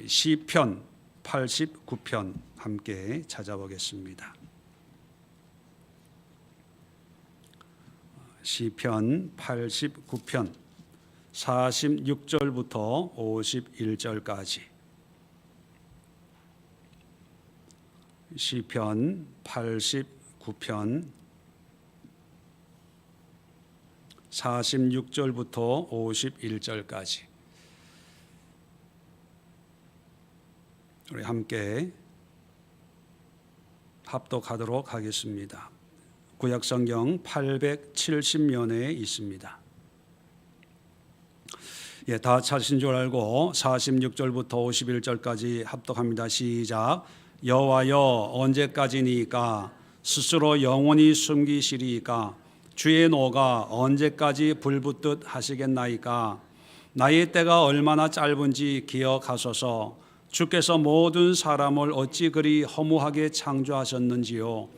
시편 89편 함께 찾아보겠습니다. 시편 89편 46절부터 51절까지. 시편 89편 46절부터 51절까지. 우리 함께 합독하도록 하겠습니다. 구약성경 870면에 있습니다. 다 찾으신 줄 알고 46절부터 51절까지 합독합니다. 시작. 여호와여, 언제까지니까 스스로 영원히 숨기시리이까? 주의 노가 언제까지 불붙듯 하시겠나이까? 나의 때가 얼마나 짧은지 기억하소서. 주께서 모든 사람을 어찌 그리 허무하게 창조하셨는지요.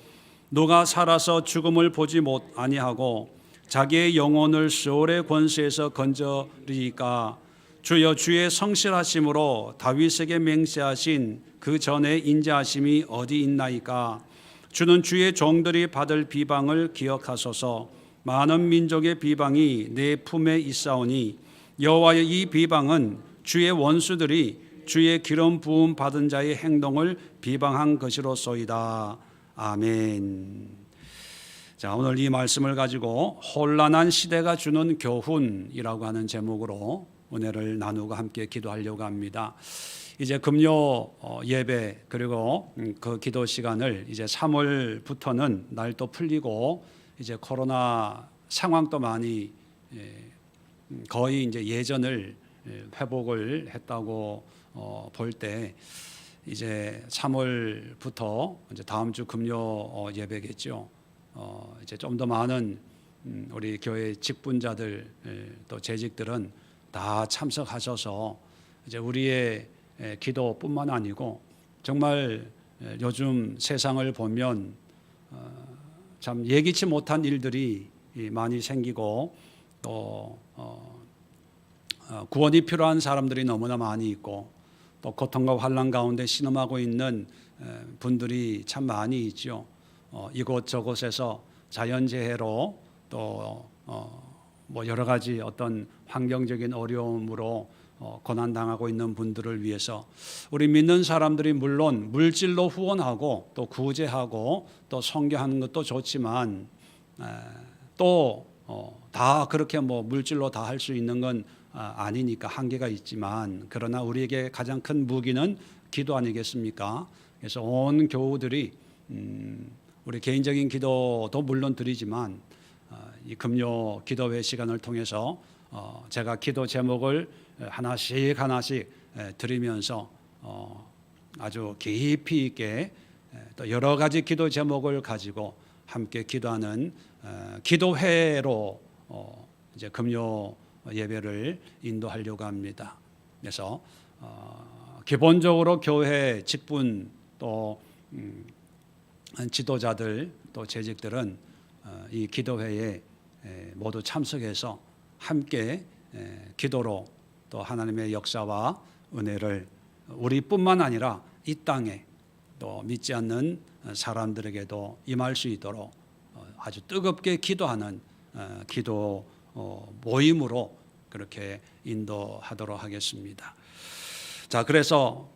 누가 살아서 죽음을 보지 아니하고 자기의 영혼을 수월의 권세에서 건져리이까? 주여, 주의 성실하심으로 다윗에게 맹세하신 그 전에 인자하심이 어디 있나이까? 주는 주의 종들이 받을 비방을 기억하소서. 많은 민족의 비방이 내 품에 있사오니 여호와의 이 비방은 주의 원수들이 주의 기름 부음 받은 자의 행동을 비방한 것이로소이다. 아멘. 자, 오늘 이 말씀을 가지고 혼란한 시대가 주는 교훈이라고 하는 제목으로 은혜를 나누고 함께 기도하려고 합니다. 이제 금요 예배 그리고 그 기도 시간을 이제 3월부터는 날도 풀리고 이제 코로나 상황도 많이 거의 이제 예전을 회복을 했다고 볼 때 이제 3월부터 이제 다음 주 금요 예배겠죠. 이제 좀 더 많은 우리 교회 직분자들 또 재직들은 다 참석하셔서 이제 우리의 기도뿐만 아니고 정말 요즘 세상을 보면 참 예기치 못한 일들이 많이 생기고 또 구원이 필요한 사람들이 너무나 많이 있고 또 고통과 환난 가운데 신음하고 있는 분들이 참 많이 있죠. 이곳저곳에서 자연재해로 또 뭐 여러 가지 어떤 환경적인 어려움으로 고난당하고 있는 분들을 위해서 우리 믿는 사람들이 물론 물질로 후원하고 또 구제하고 또 선교하는 것도 좋지만 또 다 그렇게 뭐 물질로 다 할 수 있는 건 아니니까 한계가 있지만 그러나 우리에게 가장 큰 무기는 기도 아니겠습니까? 그래서 온 교우들이 우리 개인적인 기도도 물론 드리지만 이 금요 기도회 시간을 통해서 제가 기도 제목을 하나씩 드리면서 아주 깊이 있게 또 여러 가지 기도 제목을 가지고 함께 기도하는 기도회로 이제 금요 예배를 인도하려고 합니다. 그래서 기본적으로 교회 직분 또 지도자들 또 재직들은 이 기도회에 모두 참석해서 함께 기도로 또 하나님의 역사와 은혜를 우리뿐만 아니라 이 땅에 또 믿지 않는 사람들에게도 임할 수 있도록 아주 뜨겁게 기도하는 기도 모임으로 그렇게 인도하도록 하겠습니다. 자, 그래서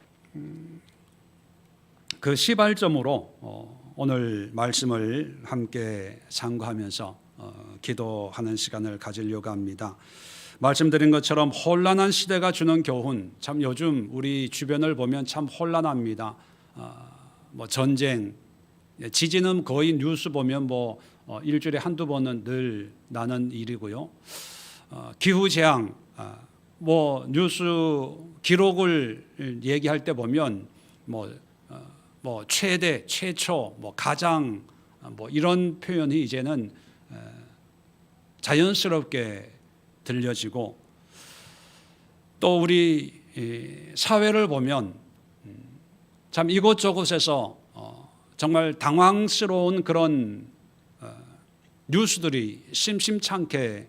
그 시발점으로 오늘 말씀을 함께 상고하면서 기도하는 시간을 가지려고 합니다. 말씀드린 것처럼 혼란한 시대가 주는 교훈, 참 요즘 우리 주변을 보면 참 혼란합니다. 뭐 전쟁, 지진은 거의 뉴스 보면 뭐 일주일에 한두 번은 늘 나는 일이고요. 기후재앙, 뭐 뉴스 기록을 얘기할 때 보면 뭐 최대, 최초, 뭐 가장 뭐 이런 표현이 이제는 자연스럽게 들려지고 또 우리 사회를 보면 참 이곳저곳에서 정말 당황스러운 그런 뉴스들이 심심찮게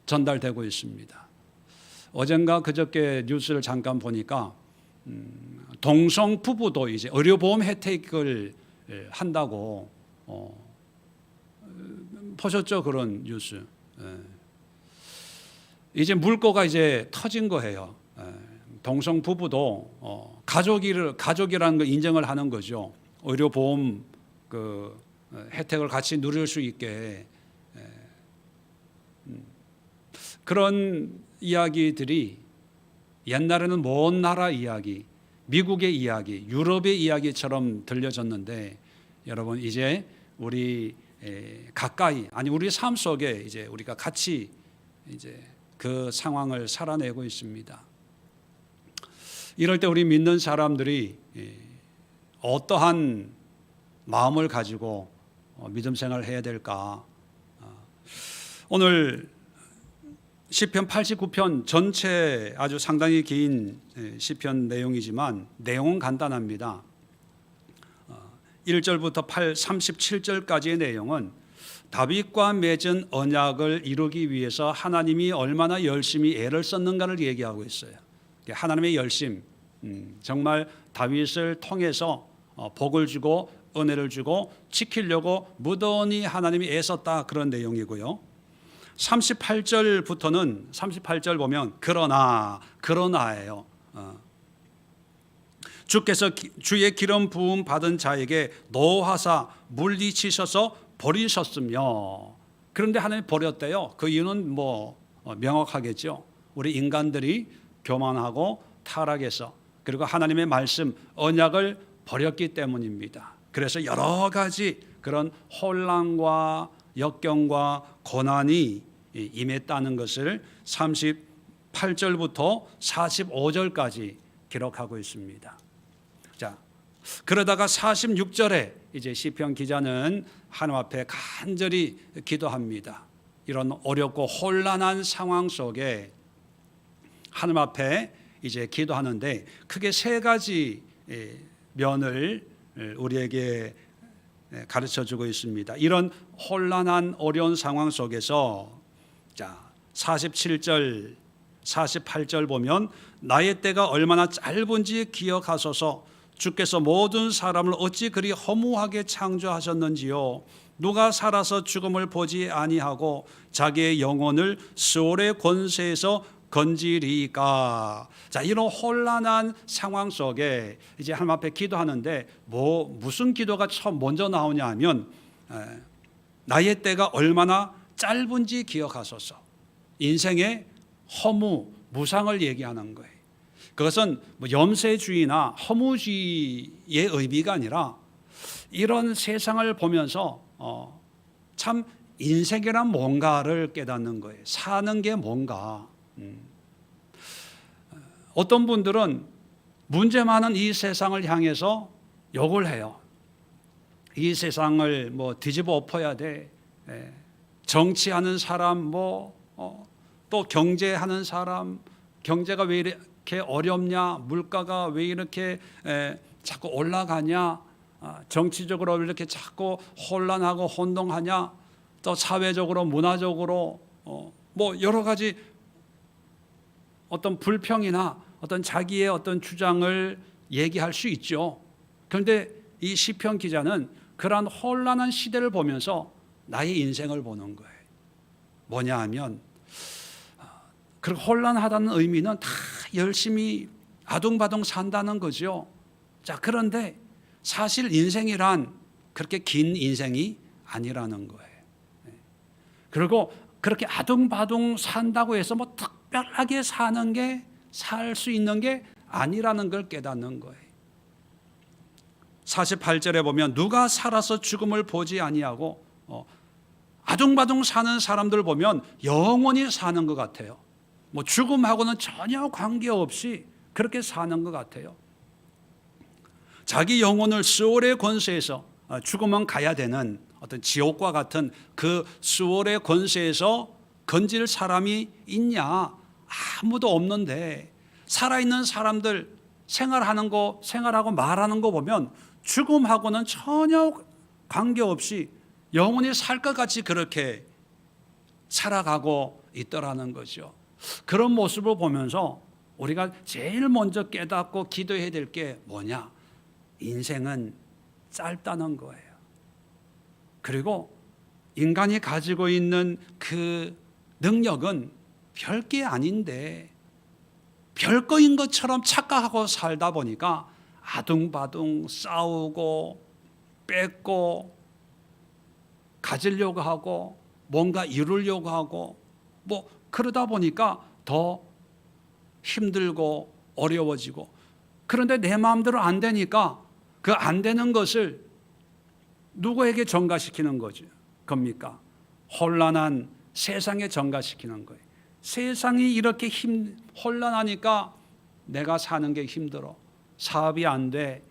전달되고 있습니다. 어젠가 그저께 뉴스를 잠깐 보니까 동성 부부도 이제 의료보험 혜택을 한다고 보셨죠? 그런 뉴스. 이제 물꼬가 이제 터진 거예요. 동성 부부도 가족이라는 걸 인정을 하는 거죠. 의료보험 그 혜택을 같이 누릴 수 있게. 그런 이야기들이 옛날에는 먼 나라 이야기, 미국의 이야기, 유럽의 이야기처럼 들려졌는데, 여러분 이제 우리 가까이, 아니 우리 삶 속에 이제 우리가 같이 이제 그 상황을 살아내고 있습니다. 이럴 때 우리 믿는 사람들이 어떠한 마음을 가지고 믿음 생활을 해야 될까? 오늘 시편 89편 전체 아주 상당히 긴 시편 내용이지만 내용은 간단합니다. 1절부터 37절까지의 내용은 다윗과 맺은 언약을 이루기 위해서 하나님이 얼마나 열심히 애를 썼는가를 얘기하고 있어요. 하나님의 열심, 정말 다윗을 통해서 복을 주고 은혜를 주고 지키려고 무던히 하나님이 애썼다, 그런 내용이고요. 38절부터는 38절 보면 그러나예요. 주께서 주의 기름 부음 받은 자에게 노하사 물리치셔서 버리셨으며, 그런데 하나님이 버렸대요. 그 이유는 뭐 명확하겠죠. 우리 인간들이 교만하고 타락해서, 그리고 하나님의 말씀 언약을 버렸기 때문입니다. 그래서 여러 가지 그런 혼란과 역경과 고난이 임했다는 것을 38절부터 45절까지 기록하고 있습니다. 자, 그러다가 46절에 이제 시편 기자는 하나님 앞에 간절히 기도합니다. 이런 어렵고 혼란한 상황 속에 하나님 앞에 이제 기도하는데 크게 세 가지 면을 우리에게 가르쳐주고 있습니다. 이런 혼란한 어려운 상황 속에서 자 47절 48절 보면 나의 때가 얼마나 짧은지 기억하소서. 주께서 모든 사람을 어찌 그리 허무하게 창조하셨는지요. 누가 살아서 죽음을 보지 아니하고 자기의 영혼을 스올의 권세에서 건지리까. 자, 이런 혼란한 상황 속에 이제 하나님 앞에 기도하는데 무슨 기도가 처음 먼저 나오냐 하면 나의 때가 얼마나 짧은지 기억하소서. 인생의 허무, 무상을 얘기하는 거예요. 그것은 뭐 염세주의나 허무주의의 의미가 아니라 이런 세상을 보면서 참 인생이란 뭔가를 깨닫는 거예요. 사는 게 뭔가. 어떤 분들은 문제 많은 이 세상을 향해서 욕을 해요. 이 세상을 뭐 뒤집어 엎어야 돼. 정치하는 사람, 또 경제하는 사람, 경제가 왜 이렇게 어렵냐, 물가가 왜 이렇게 자꾸 올라가냐, 정치적으로 왜 이렇게 자꾸 혼란하고 혼동하냐, 또 사회적으로 문화적으로 뭐 여러 가지 어떤 불평이나 어떤 자기의 어떤 주장을 얘기할 수 있죠. 그런데 이 시편 기자는 그러한 혼란한 시대를 보면서 나의 인생을 보는 거예요. 뭐냐 하면 그렇게 혼란하다는 의미는 다 열심히 아둥바둥 산다는 거죠. 자, 그런데 사실 인생이란 그렇게 긴 인생이 아니라는 거예요. 그리고 그렇게 아둥바둥 산다고 해서 뭐 특별하게 사는 게 살 수 있는 게 아니라는 걸 깨닫는 거예요. 48절에 보면 누가 살아서 죽음을 보지 아니하고 아둥바둥 사는 사람들 보면 영원히 사는 것 같아요. 뭐 죽음하고는 전혀 관계없이 그렇게 사는 것 같아요. 자기 영혼을 스올의 권세에서 죽으면 가야 되는 어떤 지옥과 같은 그 스올의 권세에서 건질 사람이 있냐? 아무도 없는데 살아있는 사람들 생활하고 말하는 거 보면 죽음하고는 전혀 관계없이 영원히 살 것 같이 그렇게 살아가고 있더라는 거죠. 그런 모습을 보면서 우리가 제일 먼저 깨닫고 기도해야 될 게 뭐냐? 인생은 짧다는 거예요. 그리고 인간이 가지고 있는 그 능력은 별게 아닌데 별거인 것처럼 착각하고 살다 보니까 아둥바둥 싸우고 뺏고 가지려고 하고 뭔가 이루려고 하고 뭐 그러다 보니까 더 힘들고 어려워지고, 그런데 내 마음대로 안 되니까 그 안 되는 것을 누구에게 전가시키는 겁니까? 혼란한 세상에 전가시키는 거예요. 세상이 이렇게 혼란하니까 내가 사는 게 힘들어. 사업이 안 돼.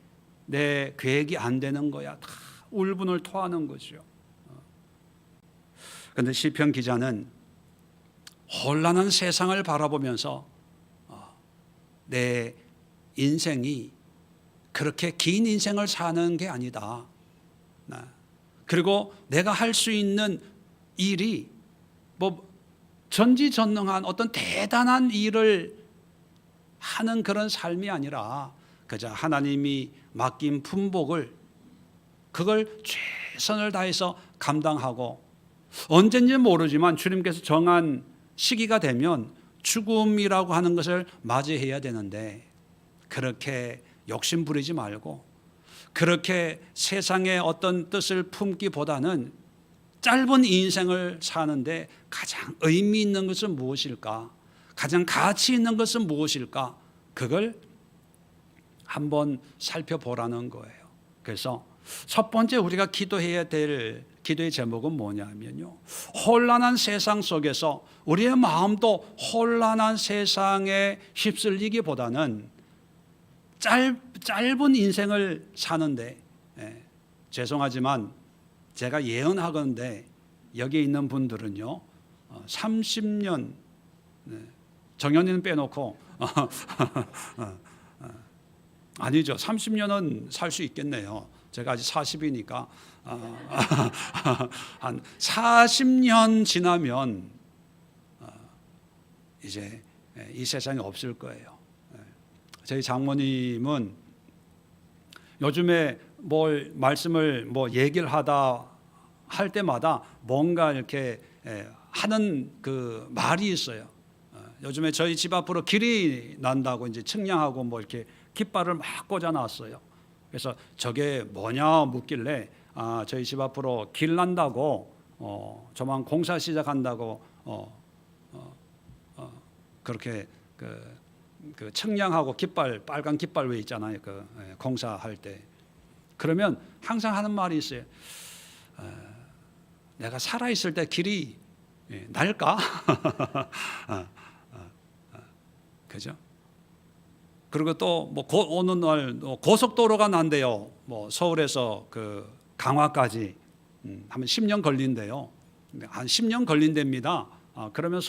내 계획이 안 되는 거야. 다 울분을 토하는 거죠. 그런데 시편 기자는 혼란한 세상을 바라보면서 내 인생이 그렇게 긴 인생을 사는 게 아니다. 그리고 내가 할 수 있는 일이 뭐 전지전능한 어떤 대단한 일을 하는 그런 삶이 아니라 그저 하나님이 맡긴 품복을 그걸 최선을 다해서 감당하고 언젠지 모르지만 주님께서 정한 시기가 되면 죽음이라고 하는 것을 맞이해야 되는데 그렇게 욕심 부리지 말고 그렇게 세상의 어떤 뜻을 품기보다는 짧은 인생을 사는데 가장 의미 있는 것은 무엇일까? 가장 가치 있는 것은 무엇일까? 그걸 한번 살펴보라는 거예요. 그래서 첫 번째 우리가 기도해야 될 기도의 제목은 뭐냐면요, 혼란한 세상 속에서 우리의 마음도 혼란한 세상에 휩쓸리기보다는 짧은 인생을 사는데, 죄송하지만 제가 예언하건대 여기 있는 분들은요 30년, 정연이는 빼놓고 아니죠, 30년은 살 수 있겠네요. 제가 아직 40이니까 한 40년 지나면 이제 이 세상에 없을 거예요. 저희 장모님은 요즘에 뭘 말씀을 뭐 얘기를 하다 할 때마다 뭔가 이렇게 하는 그 말이 있어요. 요즘에 저희 집 앞으로 길이 난다고 이제 측량하고 뭐 이렇게 깃발을 막 꽂아놨어요. 그래서 저게 뭐냐 묻길래 저희 집 앞으로 길 난다고 저만 공사 시작한다고 그렇게 그 측량하고 깃발, 빨간 깃발 왜 있잖아요. 그 공사할 때. 그러면 항상 하는 말이 있어요. 내가 살아 있을 때 길이 날까? 그죠? 그리고 또 뭐 어느 날 고속도로가 난대요. 뭐 서울에서 그 강화까지 하면 10년 걸린대요. 한 10년 걸린답니다. 그러면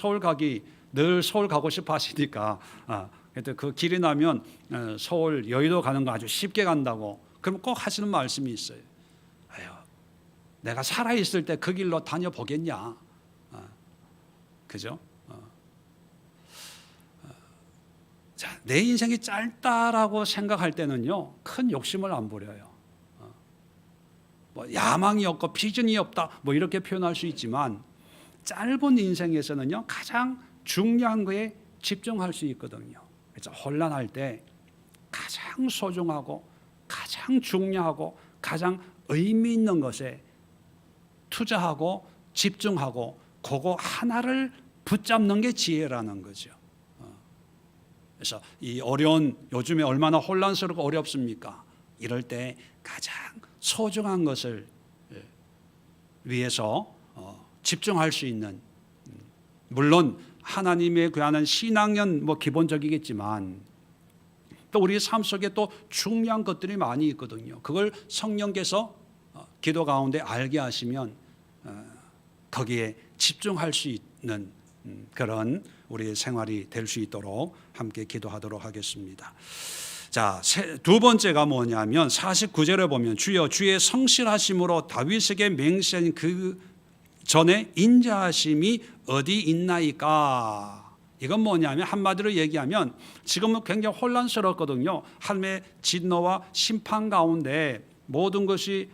늘 서울 가고 싶어 하시니까 그 길이 나면 서울 여의도 가는 거 아주 쉽게 간다고. 그럼 꼭 하시는 말씀이 있어요. 아유, 내가 살아 있을 때 그 길로 다녀 보겠냐? 그죠? 자, 내 인생이 짧다라고 생각할 때는요, 큰 욕심을 안 부려요. 뭐 야망이 없고 비전이 없다, 뭐 이렇게 표현할 수 있지만 짧은 인생에서는요, 가장 중요한 거에 집중할 수 있거든요. 그래서 혼란할 때 가장 소중하고 가장 중요하고 가장 의미 있는 것에 투자하고 집중하고 그거 하나를 붙잡는 게 지혜라는 거죠. 그래서 이 어려운, 요즘에 얼마나 혼란스럽고 어렵습니까? 이럴 때 가장 소중한 것을 위해서 집중할 수 있는, 물론 하나님에 관한 신앙은 뭐 기본적이겠지만 또 우리 삶 속에 또 중요한 것들이 많이 있거든요. 그걸 성령께서 기도 가운데 알게 하시면 거기에 집중할 수 있는 그런 우리의 생활이 될 수 있도록 함께 기도하도록 하겠습니다. 자, 두 번째가 뭐냐면 49절에 보면 주여 주의 성실하심으로 다윗에게 맹세한 그 전에 인자하심이 어디 있나이까? 이건 뭐냐면 한마디로 얘기하면 지금은 굉장히 혼란스럽거든요. 하나님의 진노와 심판 가운데 모든 것이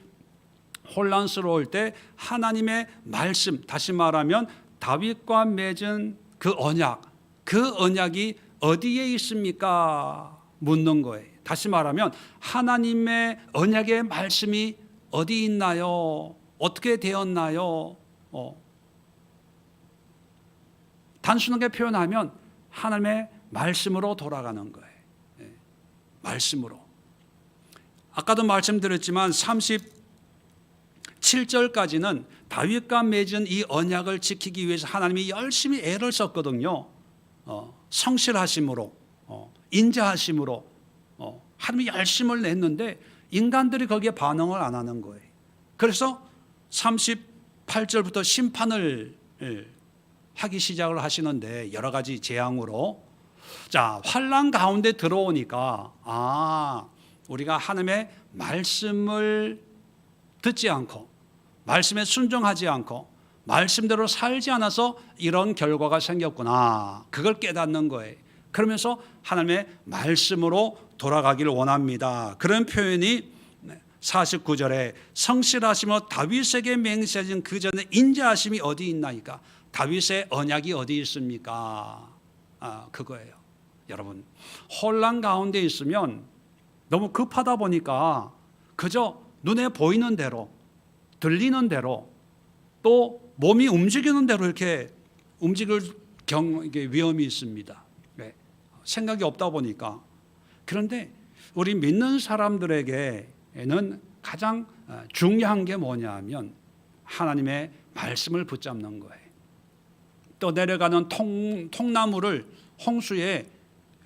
혼란스러울 때 하나님의 말씀, 다시 말하면 다윗과 맺은 그 언약이 어디에 있습니까? 묻는 거예요. 다시 말하면 하나님의 언약의 말씀이 어디 있나요? 어떻게 되었나요? 단순하게 표현하면 하나님의 말씀으로 돌아가는 거예요. 말씀으로. 아까도 말씀드렸지만 37절까지는 다윗과 맺은 이 언약을 지키기 위해서 하나님이 열심히 애를 썼거든요. 성실하심으로, 인자하심으로 하나님이 열심을 냈는데 인간들이 거기에 반응을 안 하는 거예요. 그래서 38절부터 심판을 하기 시작을 하시는데 여러 가지 재앙으로, 자, 환난 가운데 들어오니까 우리가 하나님의 말씀을 듣지 않고 말씀에 순종하지 않고 말씀대로 살지 않아서 이런 결과가 생겼구나, 그걸 깨닫는 거예요. 그러면서 하나님의 말씀으로 돌아가기를 원합니다. 그런 표현이 49절에 성실하시며 다윗에게 맹세하신 그 전에 인자하심이 어디 있나이까? 다윗의 언약이 어디 있습니까? 그거예요. 여러분, 혼란 가운데 있으면 너무 급하다 보니까 그저 눈에 보이는 대로, 들리는 대로, 또 몸이 움직이는 대로 이렇게 움직일 위험이 있습니다. 생각이 없다 보니까. 그런데 우리 믿는 사람들에게는 가장 중요한 게 뭐냐면 하나님의 말씀을 붙잡는 거예요. 떠내려가는 통나무를 홍수에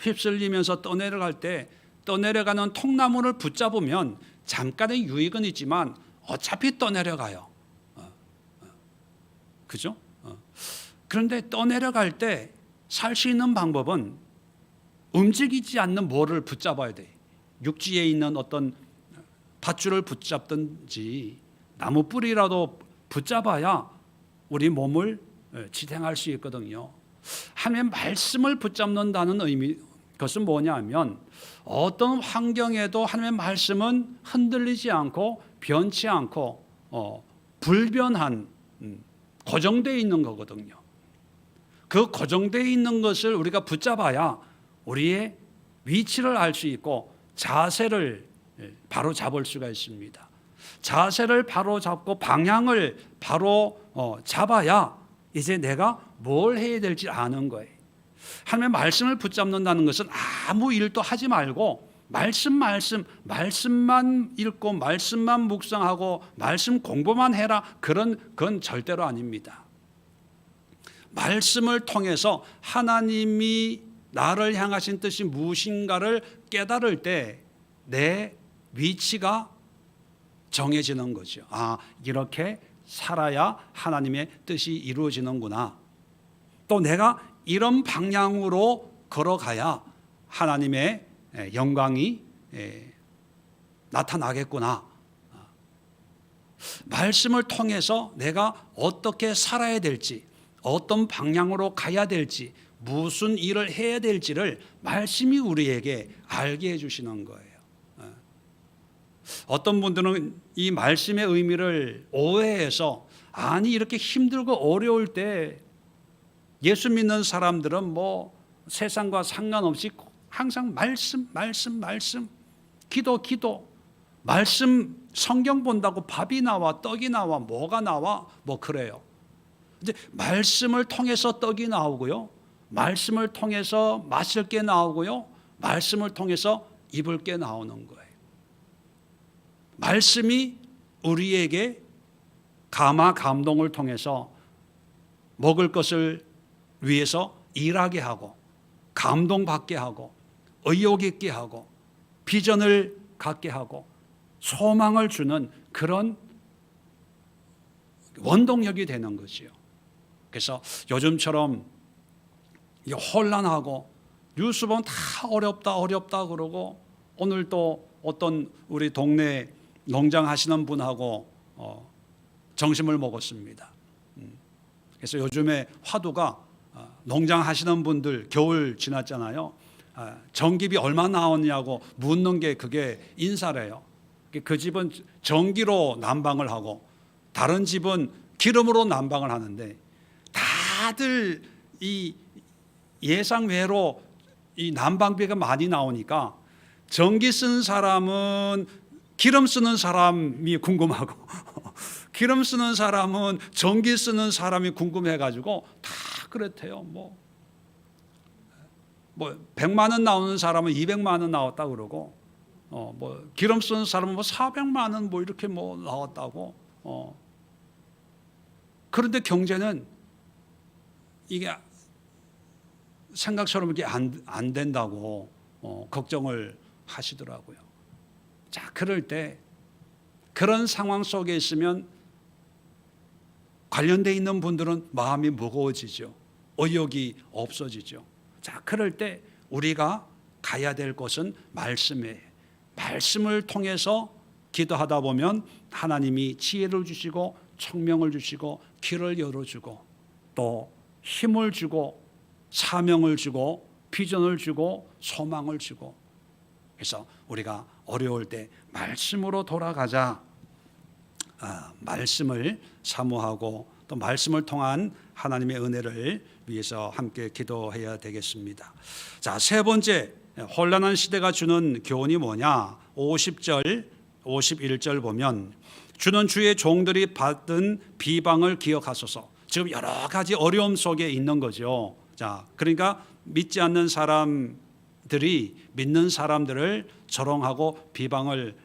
휩쓸리면서 떠내려갈 때 떠내려가는 통나무를 붙잡으면 잠깐의 유익은 있지만 어차피 떠내려가요. 그죠? 그런데 떠내려갈 때 살 수 있는 방법은 움직이지 않는 뭐를 붙잡아야 돼. 육지에 있는 어떤 밧줄을 붙잡든지 나무 뿌리라도 붙잡아야 우리 몸을 지탱할 수 있거든요. 하나님의 말씀을 붙잡는다는 의미, 그것은 뭐냐면 어떤 환경에도 하나님의 말씀은 흔들리지 않고 변치 않고 불변한, 고정되어 있는 거거든요. 그 고정되어 있는 것을 우리가 붙잡아야 우리의 위치를 알 수 있고 자세를 바로 잡을 수가 있습니다. 자세를 바로 잡고 방향을 바로 잡아야 이제 내가 뭘 해야 될지 아는 거예요. 하나님의 말씀을 붙잡는다는 것은 아무 일도 하지 말고 말씀만 읽고 말씀만 묵상하고 말씀 공부만 해라, 그건 절대로 아닙니다. 말씀을 통해서 하나님이 나를 향하신 뜻이 무엇인가를 깨달을 때 내 위치가 정해지는 거죠. 이렇게 살아야 하나님의 뜻이 이루어지는구나. 또 내가 이런 방향으로 걸어가야 하나님의 영광이 나타나겠구나. 말씀을 통해서 내가 어떻게 살아야 될지, 어떤 방향으로 가야 될지, 무슨 일을 해야 될지를 말씀이 우리에게 알게 해주시는 거예요. 어떤 분들은 이 말씀의 의미를 오해해서 이렇게 힘들고 어려울 때 예수 믿는 사람들은 뭐 세상과 상관없이 항상 말씀, 기도, 말씀, 성경 본다고 밥이 나와, 떡이 나와, 뭐가 나와, 뭐 그래요. 근데 말씀을 통해서 떡이 나오고요, 말씀을 통해서 마실 게 나오고요, 말씀을 통해서 입을 게 나오는 거예요. 말씀이 우리에게 감동을 통해서 먹을 것을 위해서 일하게 하고, 감동받게 하고, 의욕 있게 하고, 비전을 갖게 하고, 소망을 주는 그런 원동력이 되는 거지요. 그래서 요즘처럼 혼란하고 뉴스 보면 다 어렵다 그러고, 오늘 또 어떤 우리 동네 농장 하시는 분하고 점심을 먹었습니다. 그래서 요즘에 화두가 농장 하시는 분들 겨울 지났잖아요. 전기비 얼마 나오냐고 묻는 게 그게 인사래요. 그 집은 전기로 난방을 하고 다른 집은 기름으로 난방을 하는데 다들 이 예상 외로 이 난방비가 많이 나오니까 전기 쓰는 사람은 기름 쓰는 사람이 궁금하고 기름 쓰는 사람은 전기 쓰는 사람이 궁금해가지고 다 그렇대요. 뭐 100만 원 나오는 사람은 200만 원 나왔다 그러고 뭐 기름 쓰는 사람은 뭐 400만 원 뭐 이렇게 뭐 나왔다고. 그런데 경제는 이게 생각처럼 이렇게 안 된다고 걱정을 하시더라고요. 자, 그럴 때 그런 상황 속에 있으면 관련돼 있는 분들은 마음이 무거워지죠. 의욕이 없어지죠. 자, 그럴 때 우리가 가야 될 곳은 말씀이에요. 말씀을 통해서 기도하다 보면 하나님이 지혜를 주시고 총명을 주시고 길을 열어주고 또 힘을 주고 사명을 주고 비전을 주고 소망을 주고, 그래서 우리가 어려울 때 말씀으로 돌아가자. 말씀을 사모하고 또 말씀을 통한 하나님의 은혜를 위해서 함께 기도해야 되겠습니다. 자, 세 번째, 혼란한 시대가 주는 교훈이 뭐냐? 50절, 51절 보면 주는 주의 종들이 받은 비방을 기억하소서. 지금 여러 가지 어려움 속에 있는 거죠. 자, 그러니까 믿지 않는 사람들이 믿는 사람들을 조롱하고 비방을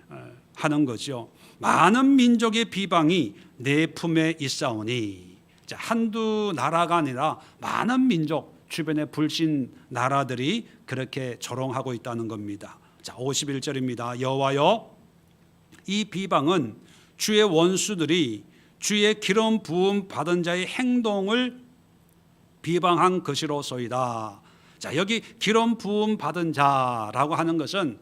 하는 거죠. 많은 민족의 비방이 내 품에 있사오니. 자, 한두 나라가 아니라 많은 민족, 주변의 불신 나라들이 그렇게 조롱하고 있다는 겁니다. 자, 51절입니다. 여호와여, 이 비방은 주의 원수들이 주의 기름 부음 받은 자의 행동을 비방한 것이로소이다. 자, 여기 기름 부음 받은 자라고 하는 것은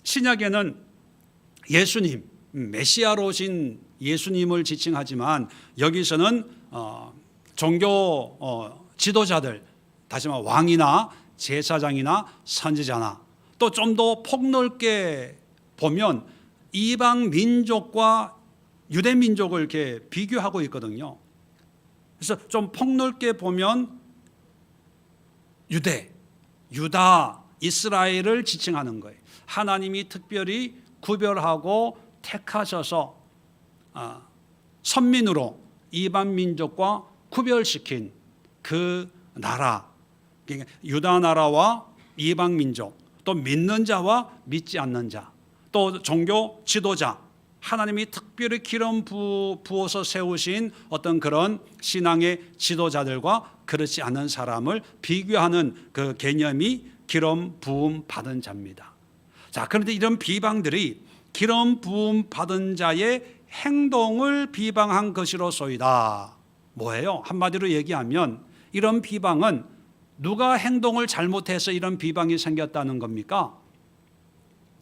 신약에는 예수님, 메시아로 오신 예수님을 지칭하지만 여기서는 종교 지도자들, 다시 말해 왕이나 제사장이나 선지자나 또 좀 더 폭넓게 보면 이방 민족과 유대 민족을 이렇게 비교하고 있거든요. 그래서 좀 폭넓게 보면 유다, 이스라엘을 지칭하는 거예요. 하나님이 특별히 구별하고 택하셔서 선민으로 이방 민족과 구별시킨 그 나라, 그러니까 유다 나라와 이방 민족, 또 믿는 자와 믿지 않는 자, 또 종교 지도자, 하나님이 특별히 기름 부어서 세우신 어떤 그런 신앙의 지도자들과 그렇지 않은 사람을 비교하는 그 개념이 기름 부음 받은 자입니다. 자, 그런데 이런 비방들이 기름 부음 받은 자의 행동을 비방한 것이로소이다. 뭐예요? 한마디로 얘기하면 이런 비방은 누가 행동을 잘못해서 이런 비방이 생겼다는 겁니까?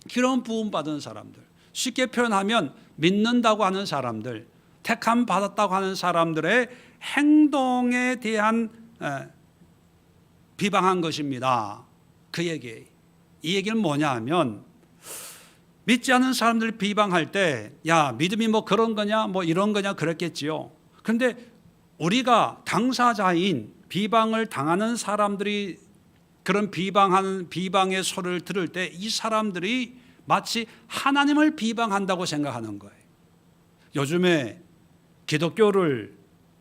기름 부음 받은 사람들, 쉽게 표현하면 믿는다고 하는 사람들, 택함 받았다고 하는 사람들의 행동에 대한 비방한 것입니다. 그 얘기. 이 얘기는 뭐냐 하면 믿지 않는 사람들 비방할 때 야, 믿음이 뭐 그런 거냐 뭐 이런 거냐 그랬겠지요. 그런데 우리가 당사자인 비방을 당하는 사람들이 그런 비방의 소리를 들을 때 이 사람들이 마치 하나님을 비방한다고 생각하는 거예요. 요즘에 기독교를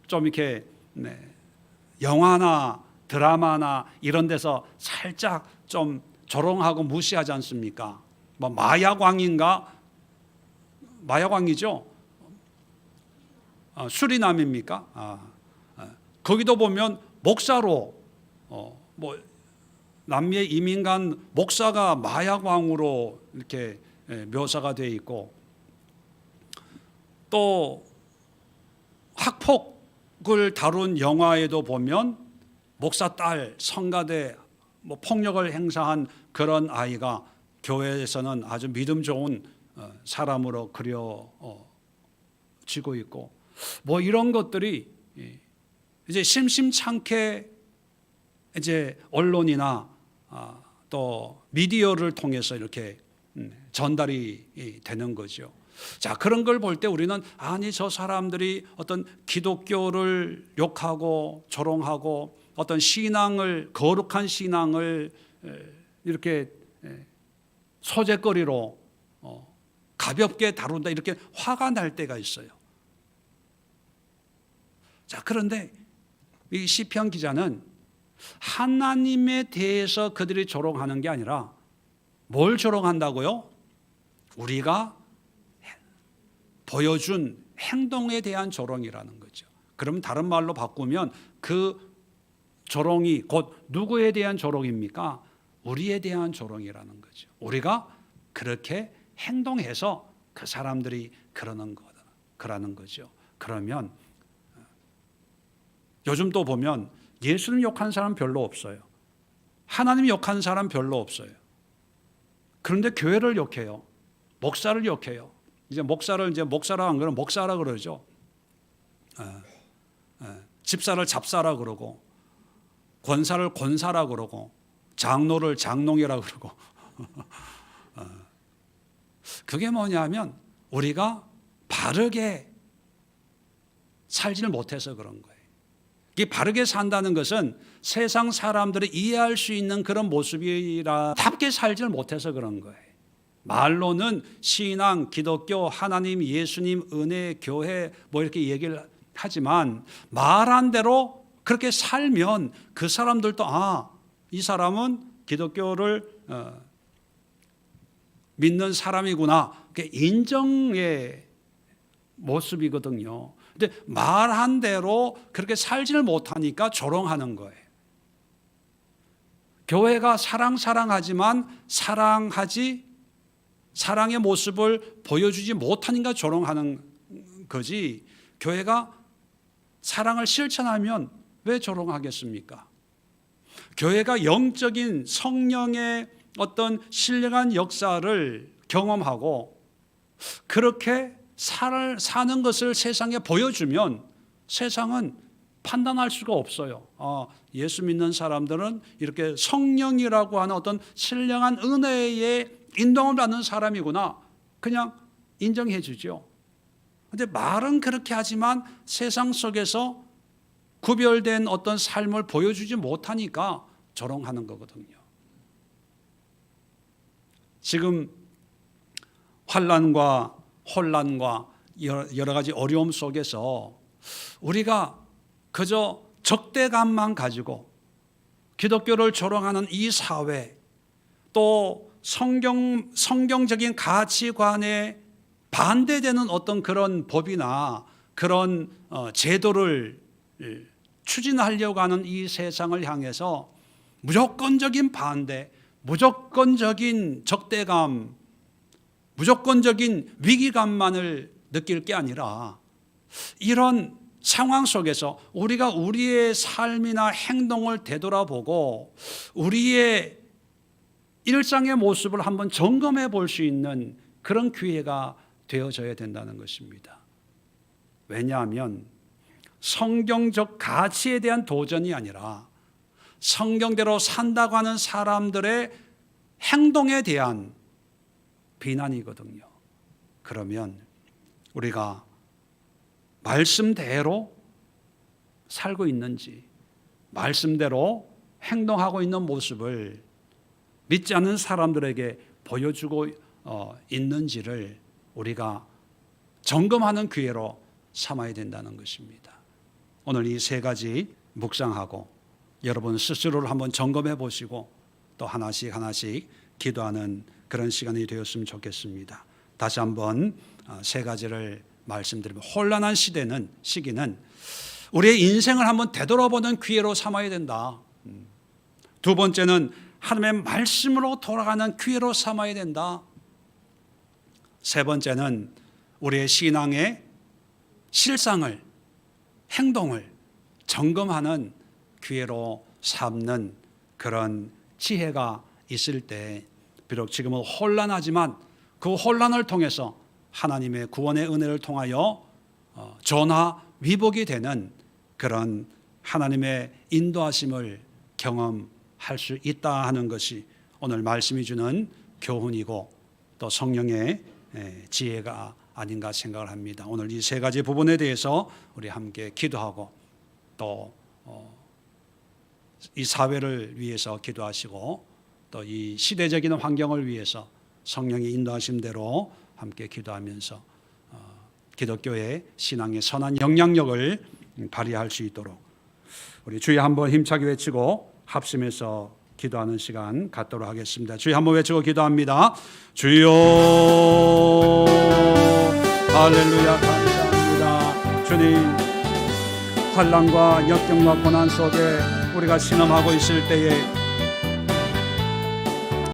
좀 이렇게 영화나 드라마나 이런 데서 살짝 좀 조롱하고 무시하지 않습니까? 뭐 마약왕인가? 마약왕이죠? 수리남입니까? 거기도 보면 목사로 뭐 남미의 이민 간 목사가 마약왕으로 이렇게 묘사가 되어 있고, 또 학폭을 다룬 영화에도 보면 목사 딸 성가대 뭐 폭력을 행사한 그런 아이가 교회에서는 아주 믿음 좋은 사람으로 그려지고 있고, 뭐 이런 것들이 이제 심심찮게 이제 언론이나 또 미디어를 통해서 이렇게 전달이 되는 거죠. 자, 그런 걸 볼 때 우리는 아니 저 사람들이 어떤 기독교를 욕하고 조롱하고 어떤 신앙을, 거룩한 신앙을 이렇게 소재거리로 가볍게 다룬다, 이렇게 화가 날 때가 있어요. 자, 그런데 이 시편 기자는 하나님에 대해서 그들이 조롱하는 게 아니라 뭘 조롱한다고요? 우리가 보여준 행동에 대한 조롱이라는 거죠. 그럼 다른 말로 바꾸면 그 조롱이 곧 누구에 대한 조롱입니까? 우리에 대한 조롱이라는 거죠. 우리가 그렇게 행동해서 그 사람들이 그러는 거죠. 그러면 요즘 또 보면 예수님 욕한 사람 별로 없어요. 하나님 욕한 사람 별로 없어요. 그런데 교회를 욕해요. 목사를 욕해요. 이제 목사라 안 그러면 목사라 그러죠. 집사를 잡사라 그러고, 권사를 권사라 그러고, 장로를 장롱이라 그러고. 그게 뭐냐면 우리가 바르게 살지를 못해서 그런 거예요. 이 바르게 산다는 것은 세상 사람들이 이해할 수 있는 그런 모습이라 답게 살지를 못해서 그런 거예요. 말로는 신앙, 기독교, 하나님, 예수님, 은혜, 교회 뭐 이렇게 얘기를 하지만 말한 대로 그렇게 살면 그 사람들도 이 사람은 기독교를 믿는 사람이구나, 그게 인정의 모습이거든요. 근데 말한 대로 그렇게 살지를 못하니까 조롱하는 거예요. 교회가 사랑하지만 사랑의 모습을 보여주지 못하니까 조롱하는 거지, 교회가 사랑을 실천하면 왜 조롱하겠습니까? 교회가 영적인 성령의 어떤 신령한 역사를 경험하고 그렇게 사는 것을 세상에 보여주면 세상은 판단할 수가 없어요. 예수 믿는 사람들은 이렇게 성령이라고 하는 어떤 신령한 은혜의 인도함을 받는 사람이구나, 그냥 인정해 주죠. 그런데 말은 그렇게 하지만 세상 속에서 구별된 어떤 삶을 보여주지 못하니까 조롱하는 거거든요. 지금 환난과 혼란과 여러 가지 어려움 속에서 우리가 그저 적대감만 가지고 기독교를 조롱하는 이 사회, 또 성경적인 가치관에 반대되는 어떤 그런 법이나 그런 제도를 추진하려고 하는 이 세상을 향해서 무조건적인 반대, 무조건적인 적대감, 무조건적인 위기감만을 느낄 게 아니라 이런 상황 속에서 우리가 우리의 삶이나 행동을 되돌아보고 우리의 일상의 모습을 한번 점검해 볼 수 있는 그런 기회가 되어져야 된다는 것입니다. 왜냐하면 성경적 가치에 대한 도전이 아니라 성경대로 산다고 하는 사람들의 행동에 대한 비난이거든요. 그러면 우리가 말씀대로 살고 있는지, 말씀대로 행동하고 있는 모습을 믿지 않는 사람들에게 보여주고 있는지를 우리가 점검하는 기회로 삼아야 된다는 것입니다. 오늘 이 세 가지 묵상하고 여러분 스스로를 한번 점검해 보시고 또 하나씩 기도하는 그런 시간이 되었으면 좋겠습니다. 다시 한번 세 가지를 말씀드리면, 혼란한 시기는 우리의 인생을 한번 되돌아보는 기회로 삼아야 된다. 두 번째는 하나님의 말씀으로 돌아가는 기회로 삼아야 된다. 세 번째는 우리의 신앙의 실상을, 행동을 점검하는 기회로 삼는 그런 지혜가 있을 때 비록 지금은 혼란하지만 그 혼란을 통해서 하나님의 구원의 은혜를 통하여 전화 위복이 되는 그런 하나님의 인도하심을 경험할 수 있다 하는 것이 오늘 말씀이 주는 교훈이고 또 성령의 지혜가 아닌가 생각을 합니다. 오늘 이 세 가지 부분에 대해서 우리 함께 기도하고 또 이 사회를 위해서 기도하시고 또 이 시대적인 환경을 위해서 성령의 인도하심대로 함께 기도하면서 기독교의 신앙의 선한 영향력을 발휘할 수 있도록 우리 주여 한번 힘차게 외치고 합심해서 기도하는 시간 갖도록 하겠습니다. 주여 한번 외치고 기도합니다. 주여 할렐루야 감사합니다. 주님, 환난과 역경과 고난 속에 우리가 신음하고 있을 때에